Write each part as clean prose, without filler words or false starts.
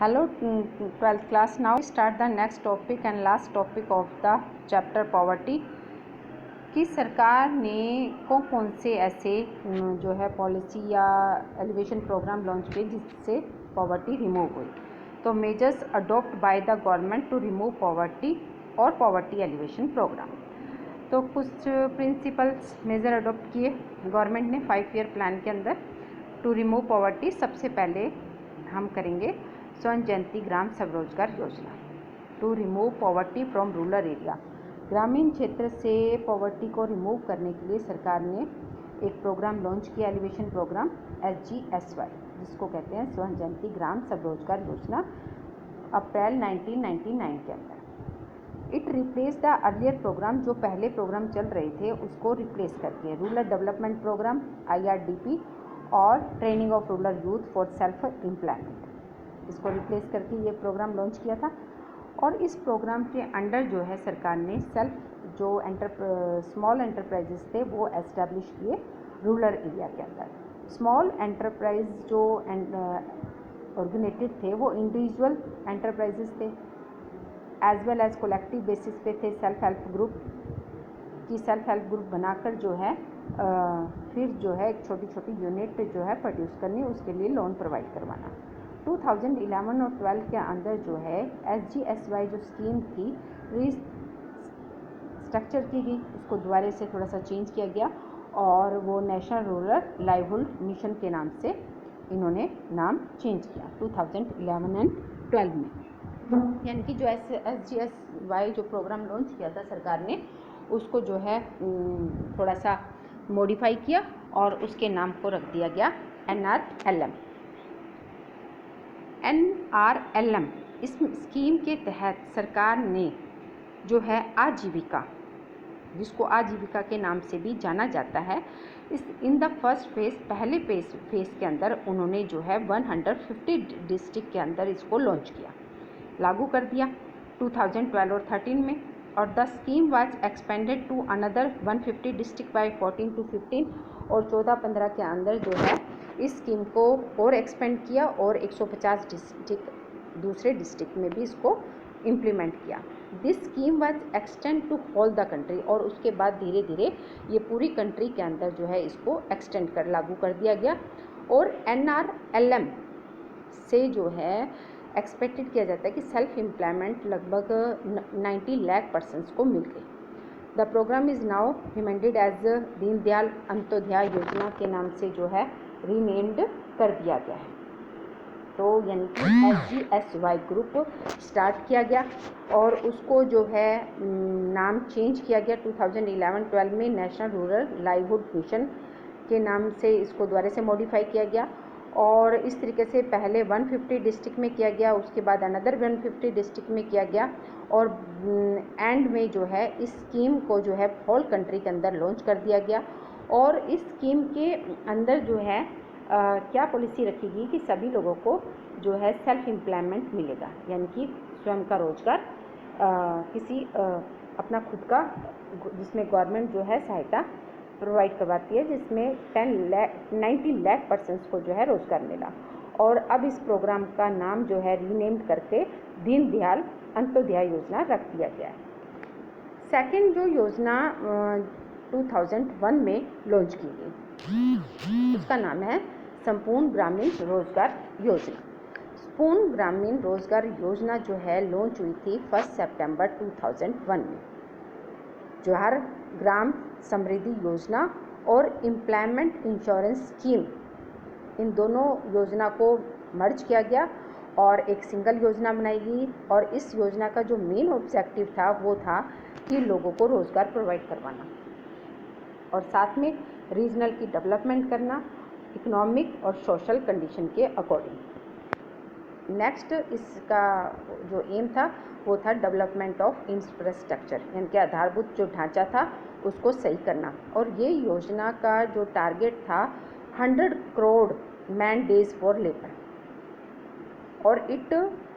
Hello 12th class. Now start the next topic and last topic of the chapter poverty. कि सरकार ने कौन से ऐसे जो है पॉलिसी या एलिवेशन प्रोग्राम लॉन्च किए जिससे पॉवर्टी रिमूव हुई। तो measures adopt by the government to remove poverty और पॉवर्टी एलिवेशन प्रोग्राम। तो कुछ प्रिंसिपल्स मेजर अडॉप्ट किए गवर्नमेंट ने 5 ईयर प्लान के अंदर टू रिमूव पॉवर्टी। सबसे पहले हम करेंगे स्वर्ण जयंती Gram Swarozgar Yojana to remove poverty from rural area. ग्रामीण क्षेत्र से पॉवर्टी को रिमूव करने के लिए सरकार ने एक प्रोग्राम लॉन्च किया, एलिवेशन प्रोग्राम SGSY, जिसको कहते हैं स्वर्ण जयंती ग्राम स्वरोजगार योजना, अप्रैल 1999 के अंदर। It replace the earlier program, जो पहले प्रोग्राम चल रहे थे उसको रिप्लेस करके रूरल डेवलपमेंट प्रोग्राम IRDP और training of rural youth for self employment, इसको रिप्लेस करके ये प्रोग्राम लॉन्च किया था। और इस प्रोग्राम के अंडर जो है सरकार ने सेल्फ जो स्मॉल एंटरप्राइजेस थे वो एस्टैब्लिश किए रूरल एरिया के अंदर। स्मॉल एंटरप्राइज जो ऑर्गेनाइजेड थे वो इंडिविजुअल एंटरप्राइजेस थे as well as collective basis पे थे। सेल्फ हेल्प ग्रुप बनाकर जो है फिर जो है एक छोटी छोटी यूनिट जो है प्रोड्यूस करनी, उसके लिए लोन प्रोवाइड करवाना। 2011 और 12 के अंदर जो है SGSY जो स्कीम थी रीस्ट्रक्चर की गई, उसको दोबारा से थोड़ा सा चेंज किया गया और वो नेशनल रूरल लाइवलीहुड मिशन के नाम से इन्होंने नाम चेंज किया 2011 एंड 12 में। यानी कि जो SGSY जो प्रोग्राम लॉन्च किया था सरकार ने, उसको जो है थोड़ा सा मॉडिफाई किया और उसके नाम को रख दिया गया NRLM। इस स्कीम के तहत सरकार ने जो है आजीविका, जिसको आजीविका के नाम से भी जाना जाता है, इस इन द फर्स्ट फेज़, पहले फेज़ के अंदर उन्होंने जो है 150 डिस्ट्रिक्ट के अंदर इसको लॉन्च किया, लागू कर दिया 2012 और 13 में। और the scheme was expanded to another 150 district by 14 to 15 और 14-15 के अंदर जो है इस स्कीम को और एक्सपेंड किया और 150 डिस्ट्रिक्ट दूसरे डिस्ट्रिक्ट में भी इसको इम्प्लीमेंट किया। This scheme was extend to whole the country, और उसके बाद धीरे धीरे ये पूरी कंट्री के अंदर जो है इसको एक्सटेंड कर लागू कर दिया गया। और NRLM से जो है एक्सपेक्टेड किया जाता है कि सेल्फ एम्प्लॉयमेंट लगभग 90 लाख पर्सन्स को मिल गई। The program is now renamed as Deendayal Antyodaya Yojana के नाम से जो है रीनेम्ड कर दिया गया है। तो यानी कि SGSY ग्रुप स्टार्ट किया गया और उसको जो है नाम चेंज किया गया 2011-12 में नेशनल रूरल लाइवलीहुड मिशन के नाम से इसको दोबारा से मॉडिफाई किया गया। और इस तरीके से पहले 150 डिस्ट्रिक्ट में किया गया, उसके बाद अनदर 150 डिस्ट्रिक्ट में किया गया और एंड में जो है इस स्कीम को जो है होल कंट्री के अंदर लॉन्च कर दिया गया। और इस स्कीम के अंदर जो है क्या पॉलिसी रखी गई कि सभी लोगों को जो है सेल्फ एम्प्लॉयमेंट मिलेगा, यानी कि स्वयं का रोजगार किसी अपना खुद का, जिसमें गवर्नमेंट जो है सहायता प्रोवाइड करवाती है, जिसमें 90 लाख पर्सन्स को जो है रोजगार मिला। और अब इस प्रोग्राम का नाम जो है रीनेम्ड करके दीनदयाल अंत्योदय योजना रख दिया गया है। सेकेंड जो योजना 2001 में लॉन्च की गई, उसका नाम है संपूर्ण ग्रामीण रोजगार योजना। संपूर्ण ग्रामीण रोजगार योजना जो है लॉन्च हुई थी 1 सितंबर 2001 में। जवाहर ग्राम समृद्धि योजना और एम्प्लॉयमेंट इंश्योरेंस स्कीम, इन दोनों योजना को मर्ज किया गया और एक सिंगल योजना बनाई गई। और इस योजना का जो मेन ऑब्जेक्टिव था वो था कि लोगों को रोज़गार प्रोवाइड करवाना और साथ में रीजनल की डेवलपमेंट करना इकोनॉमिक और सोशल कंडीशन के अकॉर्डिंग। नेक्स्ट इसका जो एम था वो था डेवलपमेंट ऑफ इंफ्रास्ट्रक्चर, यानी कि आधारभूत जो ढांचा था उसको सही करना। और ये योजना का जो टारगेट था 100 crore man days for labour, और इट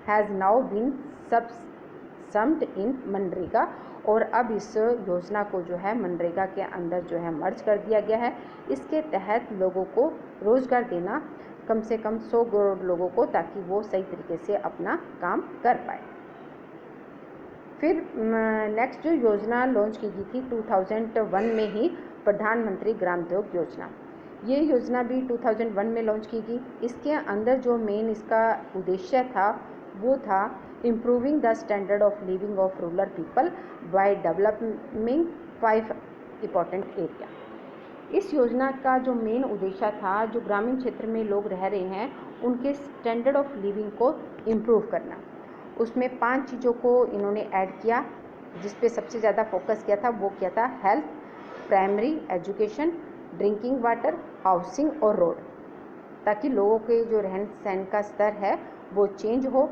हैज़ नाउ बीन सबसम्ड इन मनरेगा। और अब इस योजना को जो है मनरेगा के अंदर जो है मर्ज कर दिया गया है। इसके तहत लोगों को रोज़गार देना कम से कम 100 करोड़ लोगों को, ताकि वो सही तरीके से अपना काम कर पाए। फिर नेक्स्ट जो योजना लॉन्च की गई थी 2001 में ही, प्रधानमंत्री ग्राम उद्योग योजना। ये योजना भी 2001 में लॉन्च की गई। इसके अंदर जो मेन इसका उद्देश्य था वो था improving the standard of living of rural people by developing 5 important area. इस योजना का जो मेन उद्देश्य था, जो ग्रामीण क्षेत्र में लोग रह रहे हैं उनके स्टैंडर्ड ऑफ लिविंग को इम्प्रूव करना। उसमें 5 चीज़ों को इन्होंने ऐड किया, जिस पे सबसे ज़्यादा फोकस किया था वो क्या था, health, primary education, drinking water, housing और रोड, ताकि लोगों के जो रहन सहन का स्तर है वो चेंज हो।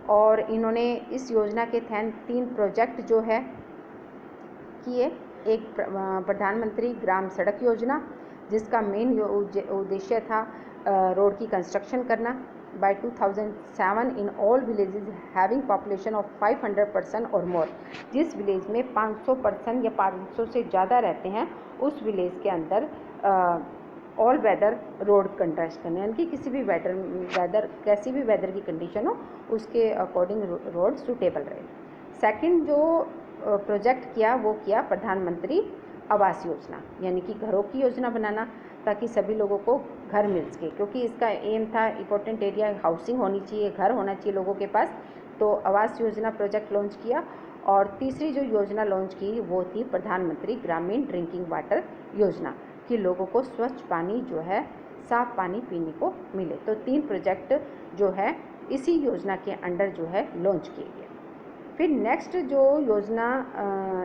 और इन्होंने इस योजना के तहत 3 प्रोजेक्ट जो है किए। एक प्रधानमंत्री ग्राम सड़क योजना, जिसका मेन उद्देश्य था रोड की कंस्ट्रक्शन करना। By 2007 in all villages having population of 500% और मोर, जिस विलेज में 500% या 500 से ज़्यादा रहते हैं उस विलेज के अंदर ऑल वेदर रोड कंस्ट्रक्ट करना, यानी कि किसी भी कैसी भी वेदर की कंडीशन हो उसके अकॉर्डिंग रोड सूटेबल रहे। सेकंड जो प्रोजेक्ट किया वो किया प्रधानमंत्री आवास योजना, यानी कि घरों की योजना बनाना, ताकि सभी लोगों को घर मिल सके, क्योंकि इसका एम था इम्पोर्टेंट एरिया हाउसिंग होनी चाहिए, घर होना चाहिए लोगों के पास। तो आवास योजना प्रोजेक्ट लॉन्च किया। और तीसरी जो योजना लॉन्च की वो थी प्रधानमंत्री ग्रामीण ड्रिंकिंग वाटर योजना, कि लोगों को स्वच्छ पानी जो है, साफ पानी पीने को मिले। तो 3 प्रोजेक्ट जो है इसी योजना के अंडर जो है लॉन्च किए गए। फिर नेक्स्ट जो योजना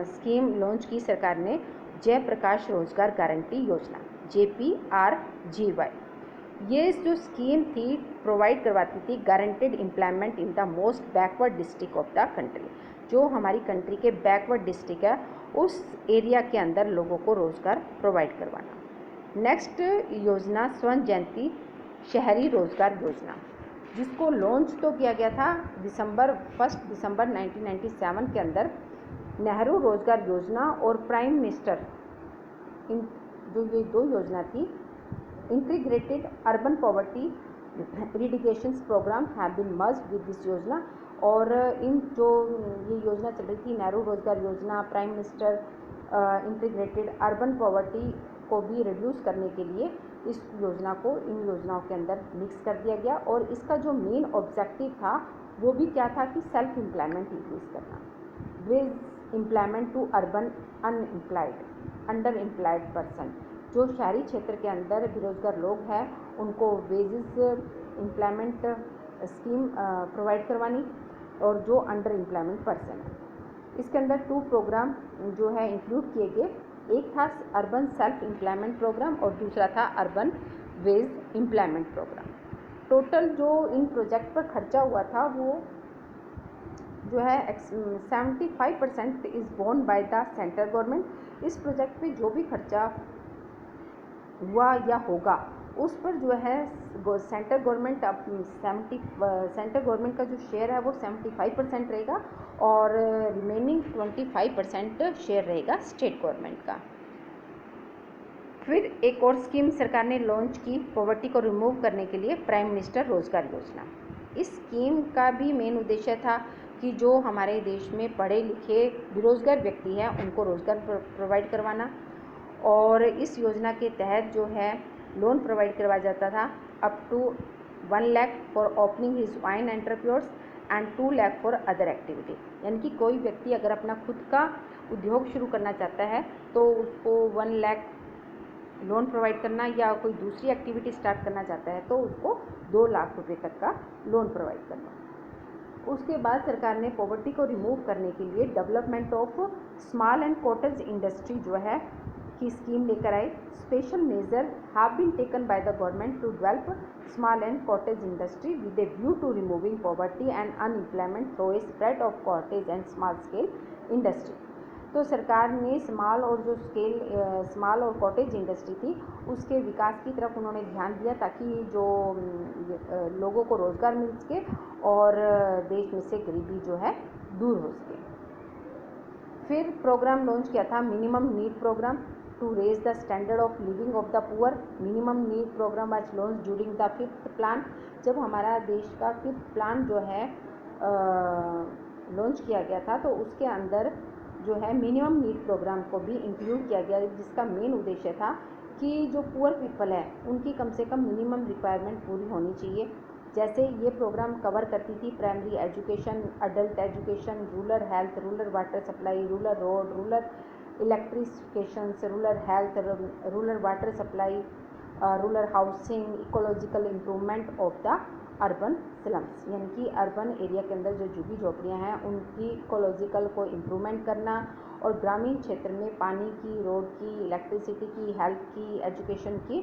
स्कीम लॉन्च की सरकार ने, जयप्रकाश रोजगार गारंटी योजना, JPRGY। ये जो स्कीम थी प्रोवाइड करवाती थी guaranteed employment in the most backward district of the country. जो हमारी कंट्री के बैकवर्ड डिस्ट्रिक्ट है उस एरिया के अंदर लोगों को रोज़गार प्रोवाइड करवाना। नेक्स्ट योजना स्वर्ण जयंती शहरी रोजगार योजना, जिसको लॉन्च तो किया गया था 1 दिसंबर 1997 के अंदर। नेहरू रोजगार योजना और प्राइम मिनिस्टर जो ये 2 योजना थी, integrated urban poverty eradications program have been merged with this योजना। और इन जो ये योजना चल रही थी, नेहरू रोजगार योजना, prime minister integrated urban poverty को भी रिड्यूस करने के लिए इस योजना को इन योजनाओं के अंदर मिक्स कर दिया गया। और इसका जो मेन ऑब्जेक्टिव था वो भी क्या था कि सेल्फ एम्प्लॉयमेंट इंक्रीज करना, wage employment to urban unemployed under employed person. जो शहरी क्षेत्र के अंदर बेरोजगार लोग हैं उनको वेजेस एम्प्लॉयमेंट स्कीम प्रोवाइड करवानी, और जो अंडर एम्प्लॉयमेंट पर्सन है। इसके अंदर 2 प्रोग्राम जो है इंक्लूड किए गए। एक था अर्बन सेल्फ एम्प्लॉयमेंट प्रोग्राम और दूसरा था urban wage employment program. Total जो इन प्रोजेक्ट पर खर्चा हुआ था वो जो है 75% is borne by the central government. इस प्रोजेक्ट पे जो भी खर्चा हुआ या होगा उस पर जो है सेंट्रल गवर्नमेंट सेंट्रल गवर्नमेंट का जो शेयर है वो 75% रहेगा और रिमेनिंग 25% शेयर रहेगा स्टेट गवर्नमेंट का। फिर एक और स्कीम सरकार ने लॉन्च की पॉवर्टी को रिमूव करने के लिए, प्राइम मिनिस्टर रोजगार योजना। इस स्कीम का भी मेन उद्देश्य था कि जो हमारे देश में पढ़े लिखे बेरोजगार व्यक्ति हैं उनको रोज़गार प्रोवाइड करवाना। और इस योजना के तहत जो है लोन प्रोवाइड करवाया जाता था up to 1 lakh for opening his wine entrepreneurs and 2 lakh for other activity. यानी कि कोई व्यक्ति अगर अपना खुद का उद्योग शुरू करना चाहता है तो उसको 1 लाख लोन प्रोवाइड करना, या कोई दूसरी एक्टिविटी स्टार्ट करना चाहता है तो उसको 2 लाख रुपए तक का लोन प्रोवाइड करना। उसके बाद सरकार ने पॉवर्टी को रिमूव करने के लिए development of small and cottage industry जो है की स्कीम लेकर आए। Special measure have been taken by the government to develop small and cottage industry with a view to removing poverty and unemployment through a spread of cottage and small scale industry. तो सरकार ने small और cottage industry थी उसके विकास की तरफ उन्होंने ध्यान दिया ताकि जो लोगों को रोज़गार मिल सके और देश में से गरीबी जो है दूर हो सके। फिर प्रोग्राम लॉन्च किया था minimum need program, to raise the standard of living of the poor. Minimum need program was launched during the 5th plan. जब हमारा देश का 5th प्लान जो है लॉन्च किया गया था, तो उसके अंदर जो है मिनिमम नीड प्रोग्राम को भी इंक्लूड किया गया, जिसका मेन उद्देश्य था कि जो पुअर पीपल है उनकी कम से कम मिनिमम रिक्वायरमेंट पूरी होनी चाहिए। जैसे ये प्रोग्राम कवर करती थी primary education, adult education, rural health, rural water supply, rural road, rural electrification, rural health, rural water supply, rural housing, ecological improvement of the urban slums, यानी कि अर्बन एरिया के अंदर जो झुग्गी झोपड़ियाँ हैं उनकी इकोलॉजिकल को इम्प्रूवमेंट करना, और ग्रामीण क्षेत्र में पानी की, रोड की, इलेक्ट्रिसिटी की, हेल्थ की, एजुकेशन की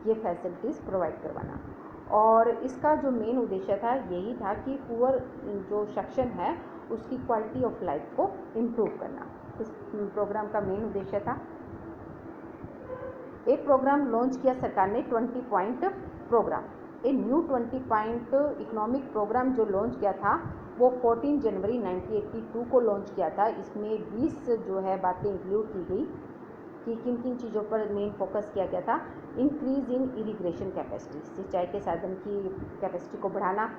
ये फैसिलिटीज़ प्रोवाइड करवाना। और इसका जो मेन उद्देश्य था यही था कि पुअर जो सेक्शन है उसकी क्वालिटी ऑफ लाइफ को इम्प्रूव करना, इस प्रोग्राम का मेन उद्देश्य था। एक प्रोग्राम लॉन्च किया सरकार ने, 20 point program. A new 20 point economic program जो लॉन्च किया था वो 14 जनवरी 1982 को लॉन्च किया था। इसमें 20 जो है बातें इंक्लूड की गई कि किन किन चीज़ों पर मेन फोकस किया गया था। इंक्रीज इन इरिगेशन कैपेसिटी, सिंचाई के साधन की कैपेसिटी को बढ़ाना,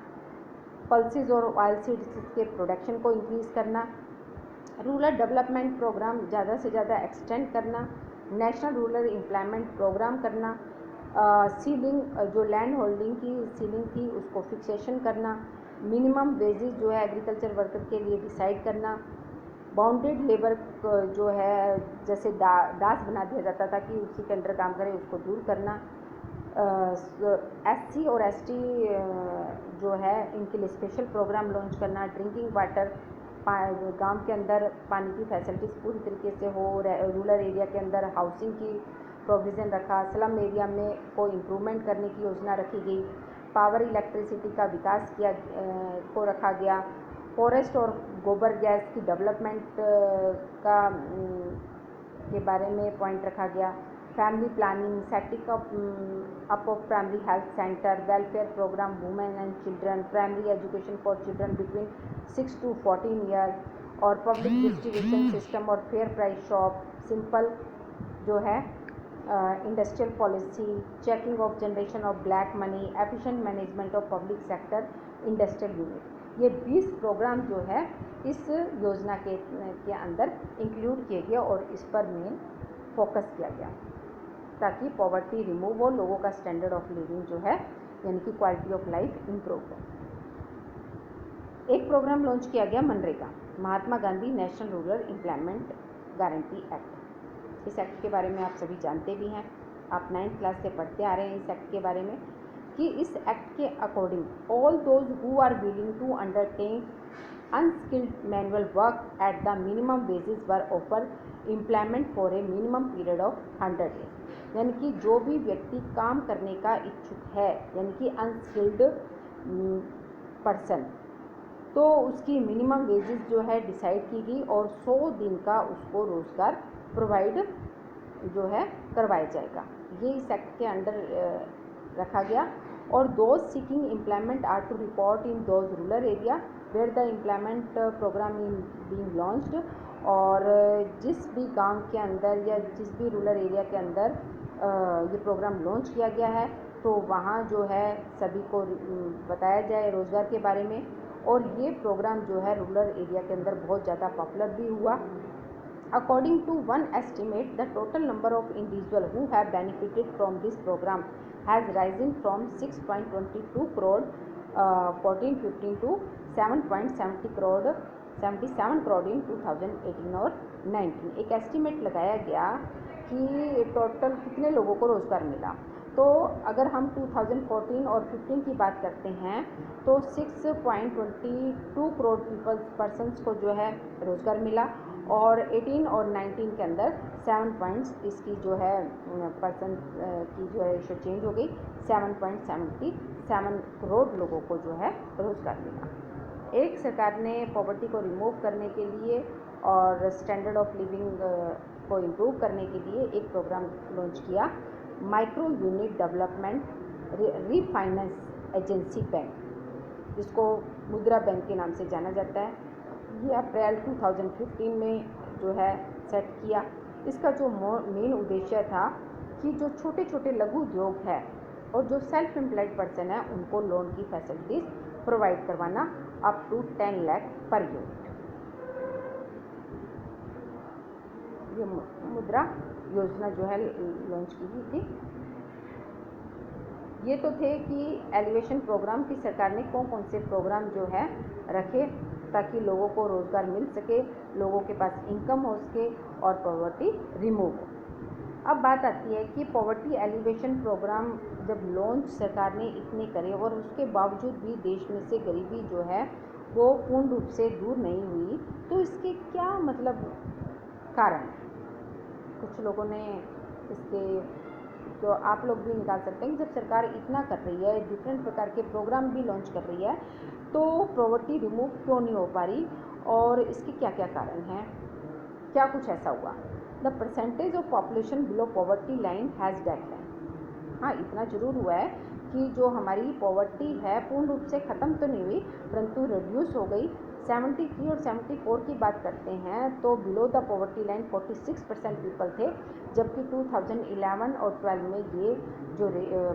पल्सेस और ऑयल सीड्स के प्रोडक्शन को इंक्रीज़ करना, रूरल डेवलपमेंट प्रोग्राम ज़्यादा से ज़्यादा एक्सटेंड करना, नेशनल रूरल एम्प्लॉयमेंट प्रोग्राम करना, सीलिंग जो लैंड होल्डिंग की सीलिंग थी उसको फिक्सेशन करना, मिनिमम वेजेस जो है एग्रीकल्चर वर्कर के लिए डिसाइड करना, बाउंडेड लेबर जो है जैसे दास बना दिया जाता था कि उसी के अंडर काम करे उसको दूर करना, SC और ST जो है इनके लिए स्पेशल प्रोग्राम लॉन्च करना, ड्रिंकिंग वाटर गांव के अंदर पानी की फैसिलिटीज़ पूरी तरीके से हो, रूरल एरिया के अंदर हाउसिंग की प्रोविज़न रखा, स्लम एरिया में को इम्प्रूवमेंट करने की योजना रखी गई, पावर इलेक्ट्रिसिटी का विकास किया को रखा गया, फॉरेस्ट और गोबर गैस की डेवलपमेंट का के बारे में पॉइंट रखा गया, family planning, setting up of primary health center, welfare program women and children, primary education for children between 6 to 14 year, और पब्लिक डिस्ट्रीब्यूशन सिस्टम और फेयर प्राइस शॉप, सिंपल जो है industrial policy, checking of generation of black money, efficient management of public sector industrial unit. ये 20 programme जो है इस योजना के अंदर इंक्लूड किए गए और इस पर मेन फोकस किया गया ताकि पॉवर्टी रिमूव हो, लोगों का स्टैंडर्ड ऑफ लिविंग जो है यानी कि क्वालिटी ऑफ लाइफ इम्प्रूव हो। एक प्रोग्राम लॉन्च किया गया MNREGA, Mahatma Gandhi national rural employment guarantee act. इस एक्ट के बारे में आप सभी जानते भी हैं, आप 9th क्लास से पढ़ते आ रहे हैं इस एक्ट के बारे में कि इस एक्ट के according all those who are willing to undertake unskilled manual work at the minimum wages were offer employment for a minimum period of 100 days. यानी कि जो भी व्यक्ति काम करने का इच्छुक है यानी कि अनस्किल्ड पर्सन, तो उसकी मिनिमम वेजेस जो है डिसाइड की गई और 100 दिन का उसको रोज़गार प्रोवाइड जो है करवाया जाएगा। ये इस एक्ट के अंडर रखा गया। और those seeking employment are to report in those rural area where the employment program in being launched. और जिस भी गांव के अंदर या जिस भी रूरल एरिया के अंदर ये प्रोग्राम लॉन्च किया गया है तो वहाँ जो है सभी को बताया जाए रोज़गार के बारे में। और ये प्रोग्राम जो है रूरल एरिया के अंदर बहुत ज़्यादा पॉपुलर भी हुआ। According to one estimate, the total number of individuals who have benefited from this program has risen from 6.22 crore 14-15 to 7.70 crore 77 crore in 2018 और 19। एक एस्टिमेट लगाया गया कि टोटल कितने लोगों को रोज़गार मिला। तो अगर हम 2014 और 15 की बात करते हैं तो 6.22 करोड़ पर्सन्स को जो है रोज़गार मिला और 18 और 19 के अंदर 7 पॉइंट्स इसकी जो है पर्सन की जो है रेशो चेंज हो गई, 7.77 करोड़ लोगों को जो है रोज़गार मिला। एक सरकार ने पॉवर्टी को रिमूव करने के लिए और स्टैंडर्ड ऑफ लिविंग को इम्प्रूव करने के लिए एक प्रोग्राम लॉन्च किया, micro unit development refinance agency bank, जिसको मुद्रा बैंक के नाम से जाना जाता है। ये अप्रैल 2015 में जो है सेट किया। इसका जो मेन उद्देश्य था कि जो छोटे छोटे लघु उद्योग है और जो सेल्फ एम्प्लॉयड पर्सन है उनको लोन की फैसिलिटीज़ प्रोवाइड करवाना up to 10 lakh per unit. ये मुद्रा योजना जो है लॉन्च की गई थी। ये तो थे कि एलिवेशन प्रोग्राम की सरकार ने कौन कौन से प्रोग्राम जो है रखे ताकि लोगों को रोज़गार मिल सके, लोगों के पास इनकम हो सके और पॉवर्टी रिमूव हो। अब बात आती है कि पॉवर्टी एलिवेशन प्रोग्राम जब लॉन्च सरकार ने इतने करे और उसके बावजूद भी देश में से गरीबी जो है वो पूर्ण रूप से दूर नहीं हुई, तो इसके क्या मतलब कारण है? कुछ लोगों ने इसके तो आप लोग भी निकाल सकते हैं कि जब सरकार इतना कर रही है, डिफरेंट प्रकार के प्रोग्राम भी लॉन्च कर रही है, तो पॉवर्टी रिमूव क्यों नहीं हो पा रही और इसके क्या क्या कारण हैं? क्या कुछ ऐसा हुआ? The percentage of population below poverty line has decline. हाँ, इतना जरूर हुआ है कि जो हमारी पॉवर्टी है पूर्ण रूप से ख़त्म तो नहीं हुई परंतु रिड्यूस हो गई। 73 और 74 की बात करते हैं तो below the poverty line 46% people थे, जबकि 2011 और 12 में ये जो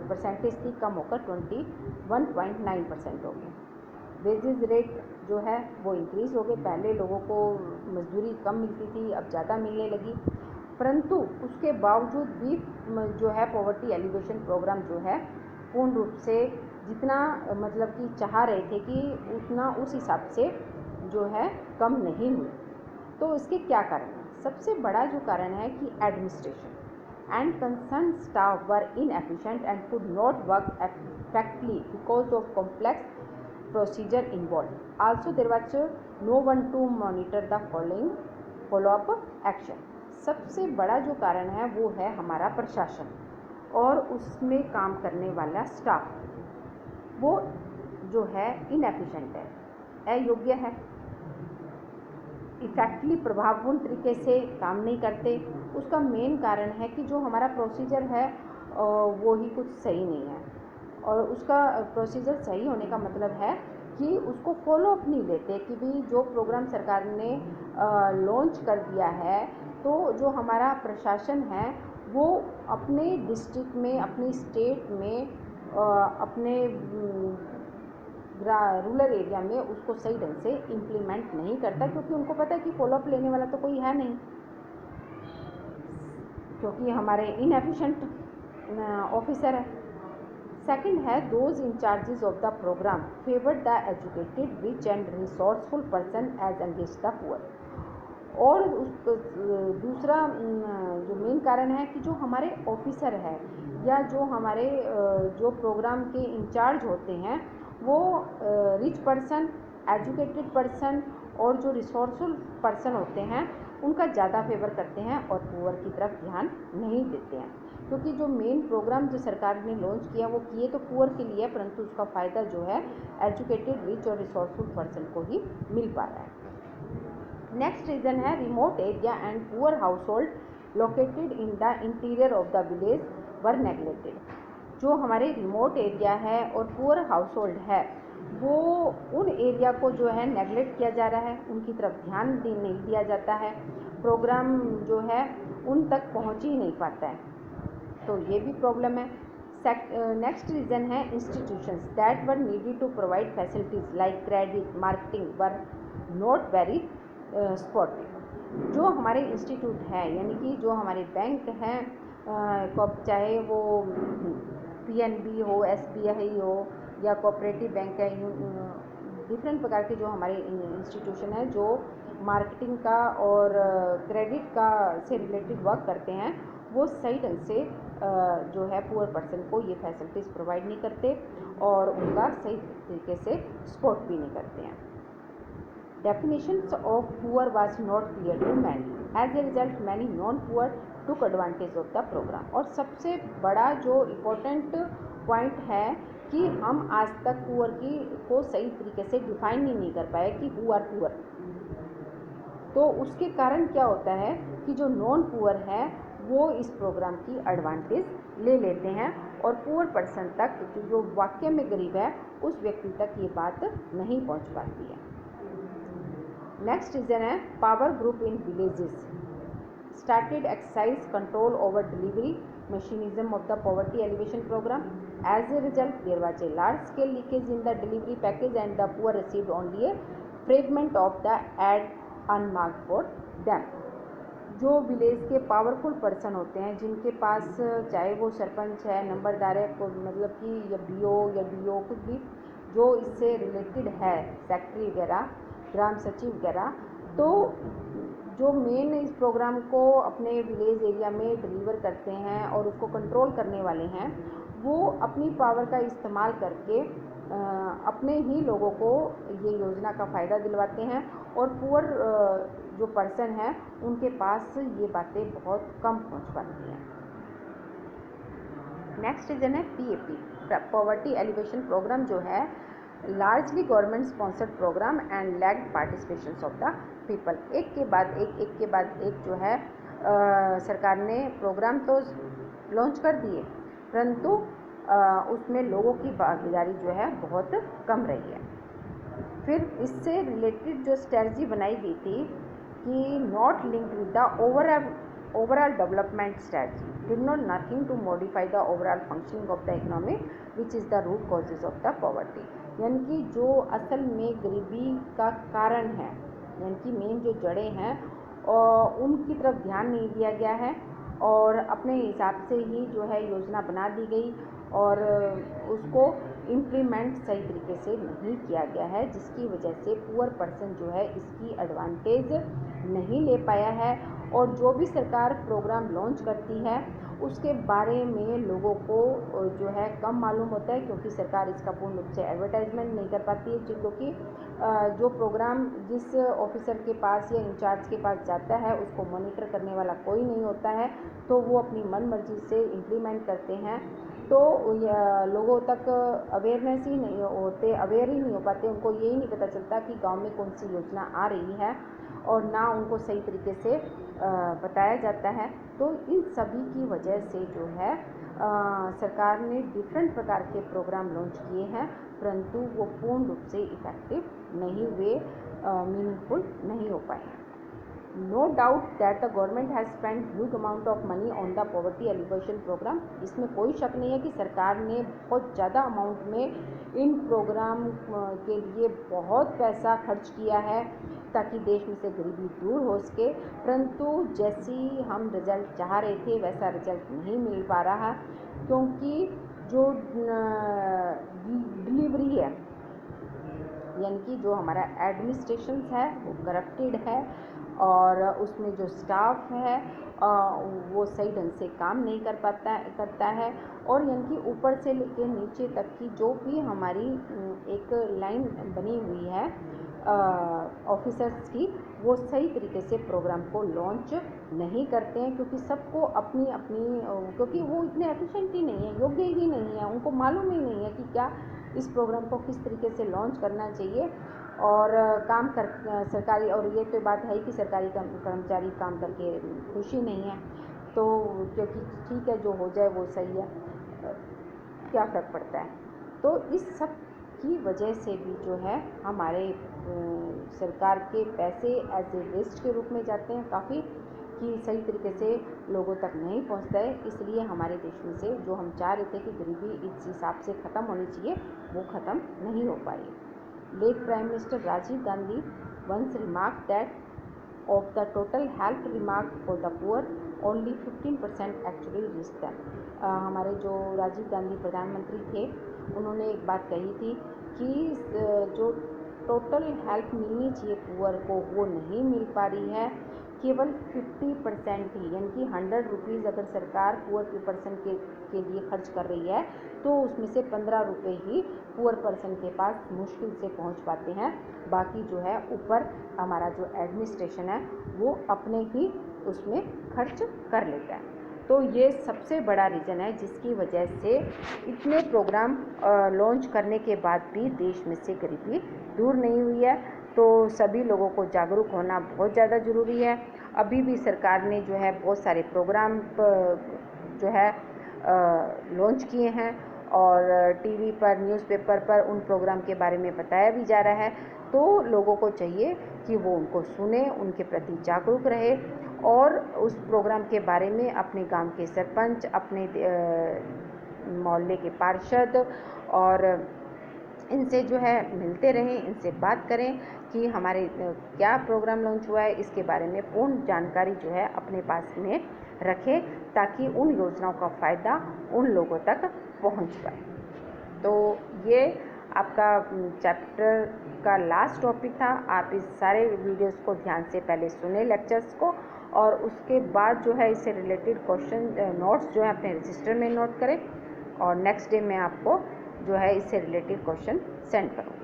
परसेंटेज थी कम होकर 21.9% हो गई। वेजेस रेट जो है वो इंक्रीज़ हो गए। पहले लोगों को मजदूरी कम मिलती थी, अब ज़्यादा मिलने लगी, परंतु उसके बावजूद भी जो है पॉवर्टी एलिवेशन प्रोग्राम जो है पूर्ण रूप से जितना मतलब कि चाह रहे थे कि उतना उस हिसाब से जो है कम नहीं हुई। तो इसके क्या कारण हैं? सबसे बड़ा जो कारण है कि administration and concern staff were inefficient and could not work effectively because of complex procedure involved. Also there was no one to monitor the follow-up action. सबसे बड़ा जो कारण है वो है हमारा प्रशासन और उसमें काम करने वाला स्टाफ, वो जो है इनएफिशिएंट है, अयोग्य है, इफेक्टली प्रभावपूर्ण तरीके से काम नहीं करते। उसका मेन कारण है कि जो हमारा प्रोसीजर है वो ही कुछ सही नहीं है और उसका प्रोसीजर सही होने का मतलब है कि उसको फॉलो अप नहीं लेते कि भाई जो प्रोग्राम सरकार ने लॉन्च कर दिया है तो जो हमारा प्रशासन है वो अपने डिस्ट्रिक्ट में, अपनी स्टेट में, अपने रूरल एरिया में उसको सही ढंग से इम्प्लीमेंट नहीं करता, क्योंकि उनको पता है कि फॉलो अप लेने वाला तो कोई है नहीं, क्योंकि हमारे इनएफिशिएंट ऑफिसर है। सेकंड है those in charges of the program favoured the educated rich and resourceful person as against the poor. और दूसरा जो मेन कारण है कि जो हमारे ऑफिसर है या जो हमारे जो प्रोग्राम के इंचार्ज होते हैं वो रिच पर्सन, एजुकेटेड पर्सन और जो रिसोर्सफुल पर्सन होते हैं उनका ज़्यादा फेवर करते हैं और पुअर की तरफ ध्यान नहीं देते हैं, क्योंकि जो मेन प्रोग्राम जो सरकार ने लॉन्च किया वो किए तो पुअर के लिए, परंतु उसका फ़ायदा जो है एजुकेटेड, रिच और रिसोर्सफुल पर्सन को ही मिल पा रहा है। नेक्स्ट रीज़न है remote area and poor house hold located in the interior of the village were neglected. जो हमारे रिमोट एरिया है और पुअर हाउस होल्ड है वो उन एरिया को जो है नेगलेक्ट किया जा रहा है, उनकी तरफ ध्यान नहीं दिया जाता है, प्रोग्राम जो है उन तक पहुंच ही नहीं पाता है, तो ये भी प्रॉब्लम है। नेक्स्ट रीज़न है institutions that were needed to provide facilities like credit marketing were not very spotted. जो हमारे इंस्टीट्यूट है यानी कि जो हमारे बैंक हैं, चाहे वो पीएनबी हो, एसबीआई हो या कोऑपरेटिव बैंक है, डिफरेंट प्रकार के जो हमारे इंस्टीट्यूशन है जो मार्केटिंग का और क्रेडिट का से रिलेटेड वर्क करते हैं, वो सही ढंग से जो है पुअर पर्सन को ये फैसिलिटीज़ प्रोवाइड नहीं करते और उनका सही तरीके से सपोर्ट भी नहीं करते हैं। Definitions of poor was not clear to many. As a result, many non-poor took advantage of the program. और सबसे बड़ा जो इम्पोर्टेंट पॉइंट है कि हम आज तक पुअर को सही तरीके से डिफाइन ही नहीं कर पाए कि हु आर पुअर। तो उसके कारण क्या होता है कि जो नॉन पुअर है वो इस प्रोग्राम की एडवांटेज ले लेते हैं और पुअर पर्सन तक, जो वाकई में गरीब है, उस व्यक्ति तक ये बात नहीं पहुंच पाती है। नेक्स्ट रीज़न है power group in villages started exercise control over delivery mechanism of the poverty alleviation program. As a result, there was a large scale leakage in the delivery package and the poor received only a fragment of the ad unmarked for them. जो village के powerful person होते हैं, जिनके पास चाहे वो सरपंच है, नंबरदार है, मतलब कि या बीओ या डीओ कुछ भी जो इससे रिलेटेड है, सेक्रेटरी वगैरह, ग्राम सचिव वगैरह, तो जो मेन इस प्रोग्राम को अपने विलेज एरिया में डिलीवर करते हैं और उसको कंट्रोल करने वाले हैं, वो अपनी पावर का इस्तेमाल करके अपने ही लोगों को ये योजना का फ़ायदा दिलवाते हैं और पुअर जो पर्सन है उनके पास ये बातें बहुत कम पहुंच पाती हैं। नेक्स्ट रीजन है पीएपी, पॉवर्टी एलिवेशन प्रोग्राम, जो है largely government sponsored program and lagged participation of the people. एक के बाद एक जो है सरकार ने प्रोग्राम तो लॉन्च कर दिए, परंतु उसमें लोगों की भागीदारी जो है बहुत कम रही है। फिर इससे रिलेटेड जो स्ट्रेटजी बनाई गई थी कि not linked with the overall development strategy, did not nothing to modify the overall functioning of the economy which is the root causes of the poverty। यानी कि जो असल में गरीबी का कारण है, यानी कि मेन जो जड़ें हैं उनकी तरफ ध्यान नहीं दिया गया है और अपने हिसाब से ही जो है योजना बना दी गई और उसको इम्प्लीमेंट सही तरीके से नहीं किया गया है, जिसकी वजह से पुअर पर्सन जो है इसकी एडवांटेज नहीं ले पाया है। और जो भी सरकार प्रोग्राम लॉन्च करती है उसके बारे में लोगों को जो है कम मालूम होता है, क्योंकि सरकार इसका पूर्ण रूप से एडवर्टाइजमेंट नहीं कर पाती है, क्योंकि जो प्रोग्राम जिस ऑफिसर के पास या इंचार्ज के पास जाता है उसको मॉनिटर करने वाला कोई नहीं होता है, तो वो अपनी मन मर्जी से इम्प्लीमेंट करते हैं, तो लोगों तक अवेयर ही नहीं हो पाते, उनको यही नहीं पता चलता कि गांव में कौन सी योजना आ रही है और ना उनको सही तरीके से बताया जाता है। तो इन सभी की वजह से जो है सरकार ने डिफरेंट प्रकार के प्रोग्राम लॉन्च किए हैं, परंतु वो पूर्ण रूप से इफेक्टिव नहीं हुए, मीनिंगफुल नहीं हो पाए। No doubt that the government has spend huge amount of money on the poverty alleviation program. इसमें कोई शक नहीं है कि सरकार ने बहुत ज़्यादा अमाउंट में इन प्रोग्राम के लिए बहुत पैसा खर्च किया है ताकि देश में से गरीबी दूर हो सके, परंतु जैसी हम रिजल्ट चाह रहे थे वैसा रिजल्ट नहीं मिल पा रहा, क्योंकि जो डिलीवरी है, यानी कि जो हमारा एडमिनिस्ट्रेशन है वो करप्टेड है और उसमें जो स्टाफ है वो सही ढंग से काम नहीं करता है और यानी कि ऊपर से लेकर नीचे तक की जो भी हमारी एक लाइन बनी हुई है ऑफिसर्स की, वो सही तरीके से प्रोग्राम को लॉन्च नहीं करते हैं, क्योंकि सबको अपनी क्योंकि वो इतने एफिशिएंट ही नहीं है, योग्य ही नहीं है, उनको मालूम ही नहीं है कि क्या इस प्रोग्राम को किस तरीके से लॉन्च करना चाहिए और सरकारी, और ये तो बात है कि सरकारी कर्मचारी काम करके खुशी नहीं है, तो क्योंकि ठीक है जो हो जाए वो सही है, क्या फ़र्क पड़ता है। तो इस सब की वजह से भी जो है हमारे सरकार के पैसे एज ए वेस्ट के रूप में जाते हैं काफ़ी, कि सही तरीके से लोगों तक नहीं पहुंचता है। इसलिए हमारे देश में से जो हम चाह रहे थे कि गरीबी इस हिसाब से ख़त्म होनी चाहिए वो ख़त्म नहीं हो पाई। Late prime minister Rajiv Gandhi once remark that of the total help remark for the poor only 15% actually reach them. हमारे जो राजीव गांधी प्रधानमंत्री थे उन्होंने एक बात कही थी कि जो टोटल हेल्प मिलनी चाहिए पुअर को वो नहीं मिल पा रही है, केवल 50% ही, यानी कि 100 रुपीज़ अगर सरकार पुअर पर्सन के लिए खर्च कर रही है तो उसमें से 15 रुपये ही पुअर पर्सन के पास मुश्किल से पहुंच पाते हैं, बाकी जो है ऊपर हमारा जो एडमिनिस्ट्रेशन है वो अपने ही उसमें खर्च कर लेता है। तो ये सबसे बड़ा रीज़न है जिसकी वजह से इतने प्रोग्राम लॉन्च करने के बाद भी देश में से गरीबी दूर नहीं हुई है। तो सभी लोगों को जागरूक होना बहुत ज़्यादा ज़रूरी है। अभी भी सरकार ने जो है बहुत सारे प्रोग्राम जो है लॉन्च किए हैं और टीवी पर, न्यूज़पेपर पर उन प्रोग्राम के बारे में बताया भी जा रहा है, तो लोगों को चाहिए कि वो उनको सुने, उनके प्रति जागरूक रहे और उस प्रोग्राम के बारे में अपने गांव के सरपंच, अपने मोहल्ले के पार्षद और इनसे जो है मिलते रहें, इनसे बात करें कि हमारे क्या प्रोग्राम लॉन्च हुआ है, इसके बारे में पूर्ण जानकारी जो है अपने पास में रखें ताकि उन योजनाओं का फ़ायदा उन लोगों तक पहुंच पाए। तो ये आपका चैप्टर का लास्ट टॉपिक था। आप इस सारे वीडियोस को ध्यान से पहले सुने लेक्चर्स को, और उसके बाद जो है इससे रिलेटेड क्वेश्चन नोट्स जो है अपने रजिस्टर में नोट करें, और नेक्स्ट डे मैं आपको जो है इससे रिलेटेड क्वेश्चन सेंड करूँगा।